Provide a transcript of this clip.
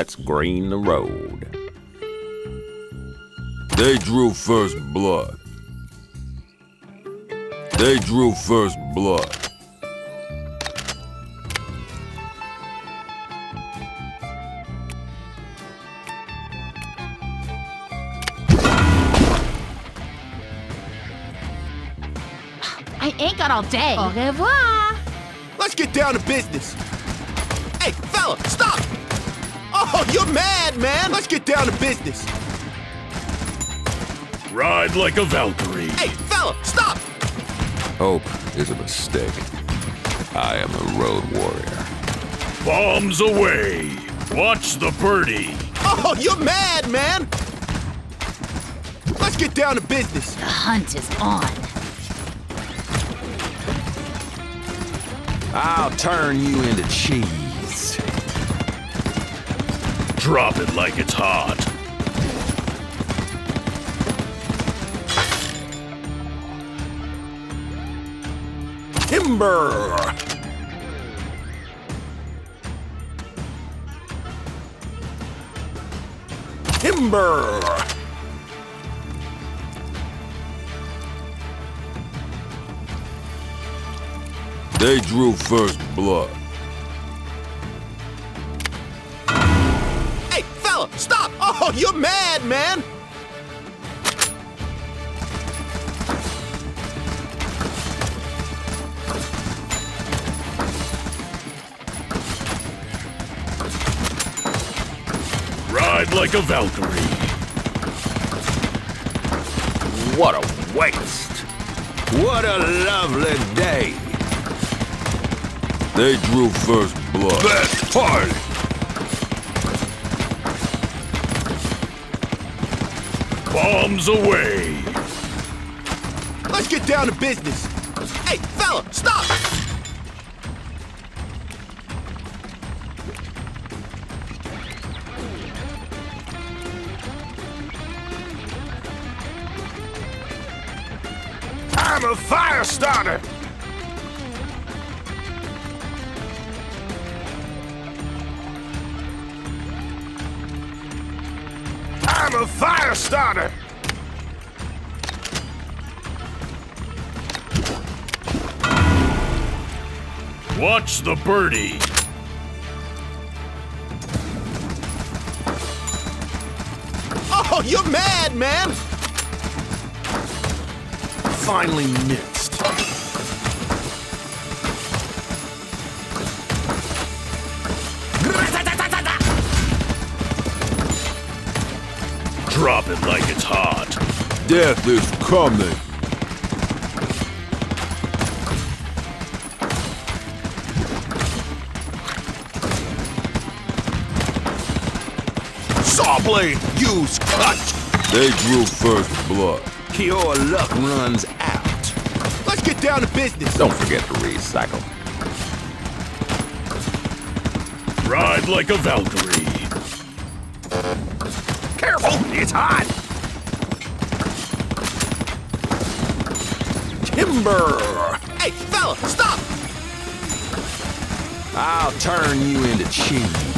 let's green the road. They drew first blood. They drew first blood. I ain't got all day. Au revoir. Let's get down to business. Hey, fella, stop! Oh, you're mad, man! Let's get down to business. Ride like a Valkyrie. Hey, fella, stop! Hope is a mistake. I am a road warrior. Bombs away. Watch the birdie. Oh, you're mad, man! Let's get down to business. The hunt is on. I'll turn you into cheese. Drop it like it's hot. Timber! Timber! They drew first blood. Hey, fella, stop! Oh, you're mad, man! Ride like a Valkyrie. What a waste. What a lovely day. They drew first blood. Best part. Bombs away. Let's get down to business. Hey, fella, stop! I'm a fire starter. I'm a fire starter. Watch the birdie. Oh, you're mad, man! Finely mixed. Drop it like it's hot. Death is coming. Sawblade, use cut! They drew first blood. Your luck runs out. Let's get down to business. Don't forget to recycle. Ride like a Valkyrie. Careful, it's hot! Timber! Hey, fella, stop! I'll turn you into cheese.